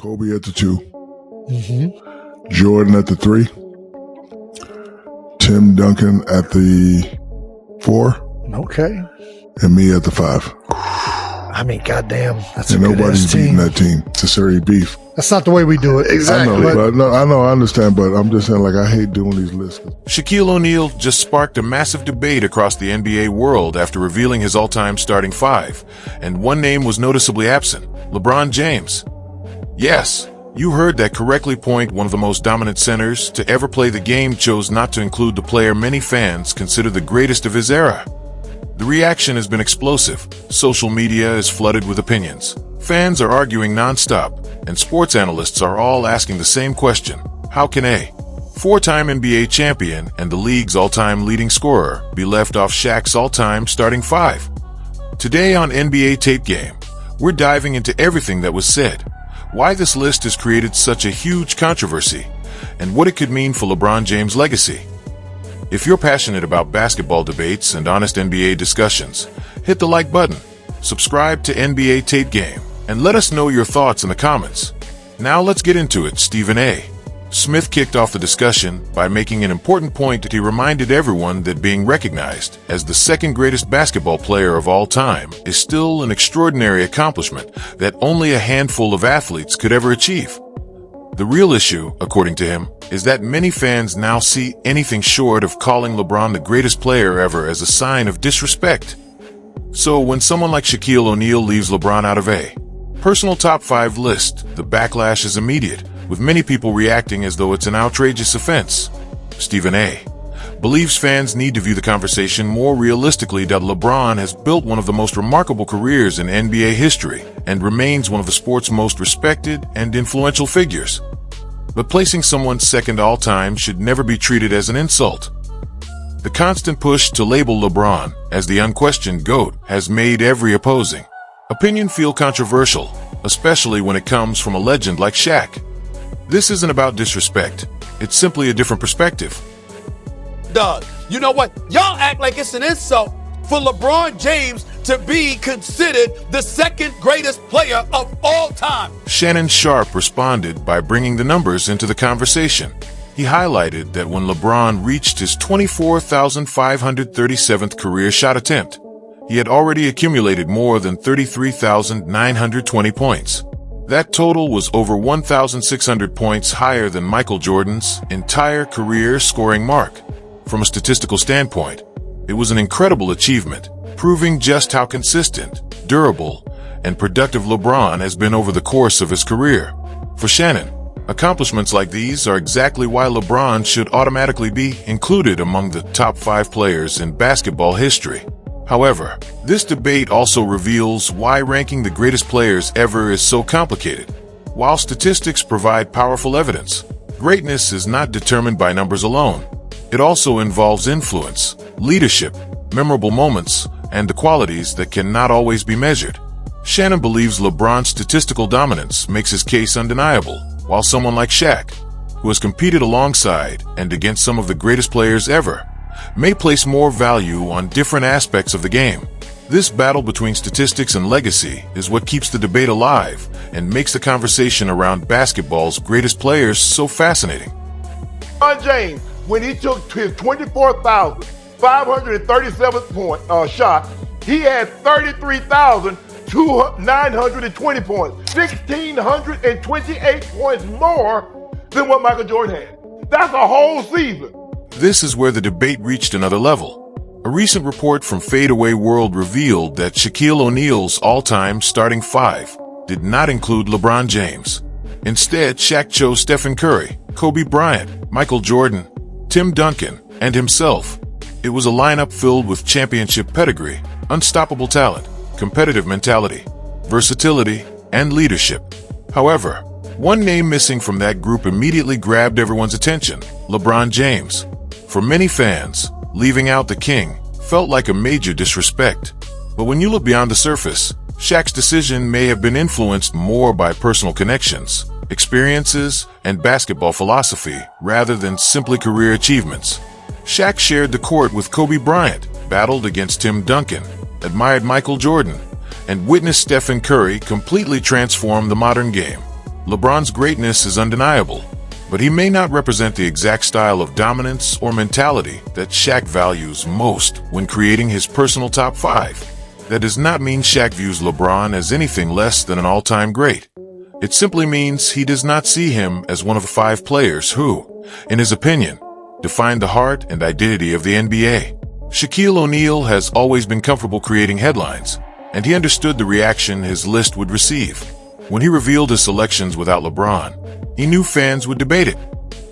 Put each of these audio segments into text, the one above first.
Kobe at the 2. Jordan at the 3. Tim Duncan at the 4. Okay. And me at the 5. I mean, goddamn, that's and a good nobody's beating that team. It's a serious beef. That's not the way we do it. Exactly. I know, I understand, but I'm just saying, like, I hate doing these lists. Shaquille O'Neal just sparked a massive debate across the NBA world after revealing his all-time starting 5, and one name was noticeably absent: LeBron James. Yes, you heard that correctly. One of the most dominant centers to ever play the game chose not to include the player many fans consider the greatest of his era. The reaction has been explosive. Social media is flooded with opinions. Fans are arguing non-stop, and sports analysts are all asking the same question: how can a four-time NBA champion and the league's all-time leading scorer be left off Shaq's all-time starting 5? Today on NBA Tape Game, we're diving into everything that was said, why this list has created such a huge controversy, and what it could mean for LeBron James' legacy. If you're passionate about basketball debates and honest NBA discussions, hit the like button, subscribe to NBA Tape Game, and let us know your thoughts in the comments. Now let's get into it. Stephen A. Smith kicked off the discussion by making an important point that he reminded everyone that being recognized as the second greatest basketball player of all time is still an extraordinary accomplishment that only a handful of athletes could ever achieve. The real issue, according to him, is that many fans now see anything short of calling LeBron the greatest player ever as a sign of disrespect. So when someone like Shaquille O'Neal leaves LeBron out of a personal top 5 list, the backlash is immediate, with many people reacting as though it's an outrageous offense. Stephen A. believes fans need to view the conversation more realistically. LeBron has built one of the most remarkable careers in NBA history and remains one of the sport's most respected and influential figures. But placing someone second all-time should never be treated as an insult. The constant push to label LeBron as the unquestioned GOAT has made every opposing opinion feel controversial, especially when it comes from a legend like Shaq. This isn't about disrespect. It's simply a different perspective. Doug, you know what? Y'all act like it's an insult for LeBron James to be considered the second greatest player of all time. Shannon Sharpe responded by bringing the numbers into the conversation. He highlighted that when LeBron reached his 24,537th career shot attempt, he had already accumulated more than 33,920 points. That total was over 1,600 points higher than Michael Jordan's entire career scoring mark. From a statistical standpoint, it was an incredible achievement, proving just how consistent, durable, and productive LeBron has been over the course of his career. For Shannon, accomplishments like these are exactly why LeBron should automatically be included among the top 5 players in basketball history. However, this debate also reveals why ranking the greatest players ever is so complicated. While statistics provide powerful evidence, greatness is not determined by numbers alone. It also involves influence, leadership, memorable moments, and the qualities that cannot always be measured. Shannon believes LeBron's statistical dominance makes his case undeniable, while someone like Shaq, who has competed alongside and against some of the greatest players ever, may place more value on different aspects of the game. This battle between statistics and legacy is what keeps the debate alive and makes the conversation around basketball's greatest players so fascinating. LeBron James, when he took his 24,537th shot, he had 33,920 points, 1,628 points more than what Michael Jordan had. That's a whole season. This is where the debate reached another level. A recent report from Fadeaway World revealed that Shaquille O'Neal's all-time starting 5 did not include LeBron James. Instead, Shaq chose Stephen Curry, Kobe Bryant, Michael Jordan, Tim Duncan, and himself. It was a lineup filled with championship pedigree, unstoppable talent, competitive mentality, versatility, and leadership. However, one name missing from that group immediately grabbed everyone's attention: LeBron James. For many fans, leaving out the king felt like a major disrespect. But when you look beyond the surface, Shaq's decision may have been influenced more by personal connections, experiences, and basketball philosophy rather than simply career achievements. Shaq shared the court with Kobe Bryant, battled against Tim Duncan, admired Michael Jordan, and witnessed Stephen Curry completely transform the modern game. LeBron's greatness is undeniable, but he may not represent the exact style of dominance or mentality that Shaq values most when creating his personal top 5. That does not mean Shaq views LeBron as anything less than an all-time great. It simply means he does not see him as one of the 5 players who, in his opinion, define the heart and identity of the NBA. Shaquille O'Neal has always been comfortable creating headlines, and he understood the reaction his list would receive. When he revealed his selections without LeBron, he knew fans would debate it.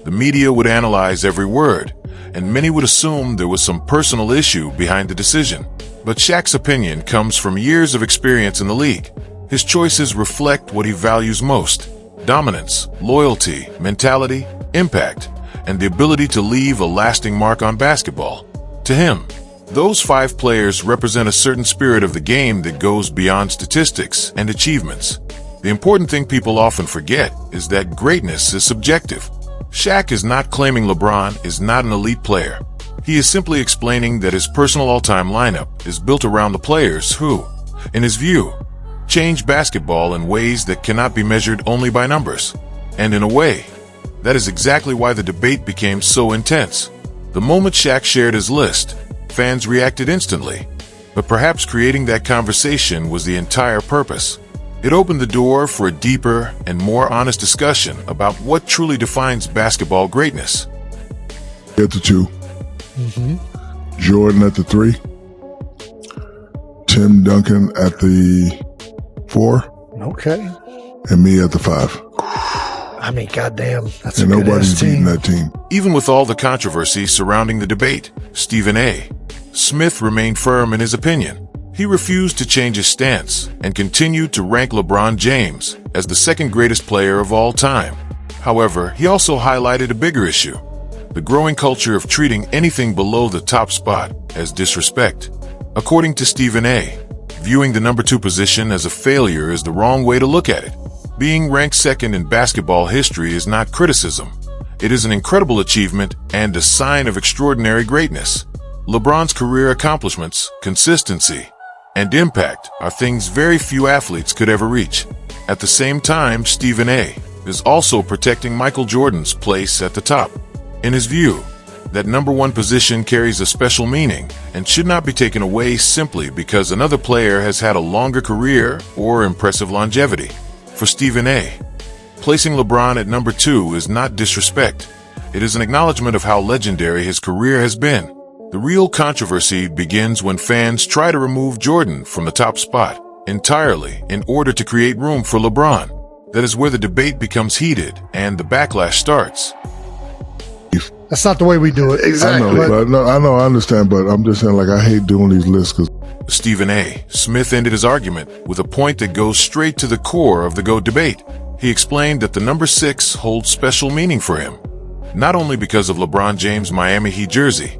The media would analyze every word, and many would assume there was some personal issue behind the decision. But Shaq's opinion comes from years of experience in the league. His choices reflect what he values most: dominance, loyalty, mentality, impact, and the ability to leave a lasting mark on basketball. To him, those 5 players represent a certain spirit of the game that goes beyond statistics and achievements. The important thing people often forget is that greatness is subjective. Shaq is not claiming LeBron is not an elite player. He is simply explaining that his personal all-time lineup is built around the players who, in his view, change basketball in ways that cannot be measured only by numbers. And in a way, that is exactly why the debate became so intense. The moment Shaq shared his list, fans reacted instantly. But perhaps creating that conversation was the entire purpose. It opened the door for a deeper and more honest discussion about what truly defines basketball greatness. At the 2. Jordan at the 3. Tim Duncan at the 4. Okay. And me at the 5. I mean, goddamn, that's And a good nobody's ass beating team. that team. Even with all the controversy surrounding the debate, Stephen A. Smith remained firm in his opinion. He refused to change his stance and continued to rank LeBron James as the second greatest player of all time. However, he also highlighted a bigger issue: the growing culture of treating anything below the top spot as disrespect. According to Stephen A., viewing the number 2 position as a failure is the wrong way to look at it. Being ranked second in basketball history is not criticism. It is an incredible achievement and a sign of extraordinary greatness. LeBron's career accomplishments, consistency, and impact are things very few athletes could ever reach. At the same time, Stephen A. is also protecting Michael Jordan's place at the top. In his view, that number 1 position carries a special meaning and should not be taken away simply because another player has had a longer career or impressive longevity. For Stephen A., placing LeBron at number 2 is not disrespect. It is an acknowledgement of how legendary his career has been. The real controversy begins when fans try to remove Jordan from the top spot entirely in order to create room for LeBron. That is where the debate becomes heated and the backlash starts. That's not the way we do it. I know, I understand, but I'm just saying, like, I hate doing these lists because Stephen A. Smith ended his argument with a point that goes straight to the core of the GOAT debate. He explained that the number 6 holds special meaning for him, not only because of LeBron James' Miami Heat jersey,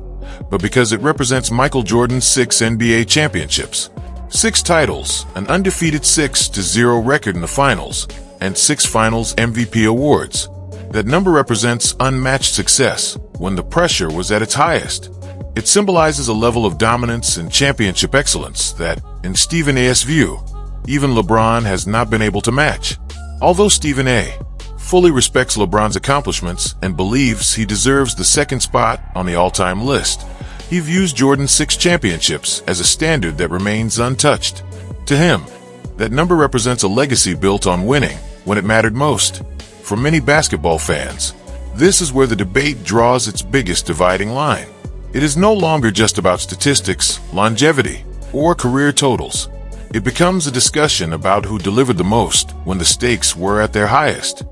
but because it represents Michael Jordan's 6 NBA championships. 6 titles, an undefeated 6-0 record in the finals, and 6 finals MVP awards. That number represents unmatched success when the pressure was at its highest. It symbolizes a level of dominance and championship excellence that, in Stephen A.'s view, even LeBron has not been able to match. Although Stephen A. fully respects LeBron's accomplishments and believes he deserves the second spot on the all-time list, he views Jordan's 6 championships as a standard that remains untouched. To him, that number represents a legacy built on winning when it mattered most. For many basketball fans, this is where the debate draws its biggest dividing line. It is no longer just about statistics, longevity, or career totals. It becomes a discussion about who delivered the most when the stakes were at their highest.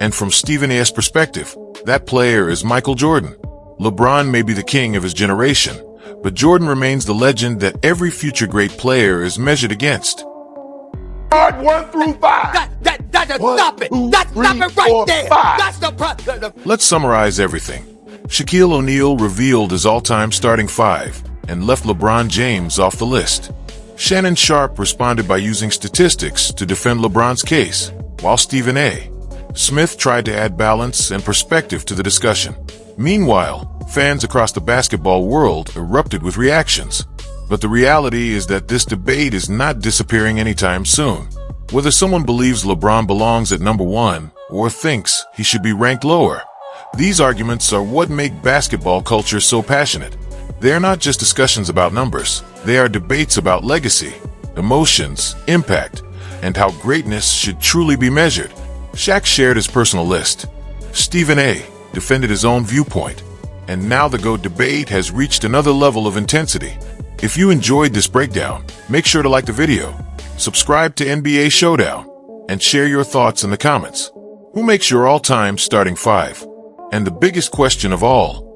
And from Stephen A.'s perspective, that player is Michael Jordan. LeBron may be the king of his generation, but Jordan remains the legend that every future great player is measured against. 1 through 5. Stop it! Stop it right there! That's the problem. Let's summarize everything. Shaquille O'Neal revealed his all-time starting 5 and left LeBron James off the list. Shannon Sharpe responded by using statistics to defend LeBron's case, while Stephen A. Smith tried to add balance and perspective to the discussion. Meanwhile, fans across the basketball world erupted with reactions. But the reality is that this debate is not disappearing anytime soon. Whether someone believes LeBron belongs at number 1 or thinks he should be ranked lower. These arguments are what make basketball culture so passionate. They are not just discussions about numbers. They are debates about legacy, emotions, impact, and how greatness should truly be measured. Shaq shared his personal list. Stephen A. defended his own viewpoint. And now the GOAT debate has reached another level of intensity. If you enjoyed this breakdown, make sure to like the video, subscribe to NBA Showdown, and share your thoughts in the comments. Who makes your all-time starting five? And the biggest question of all,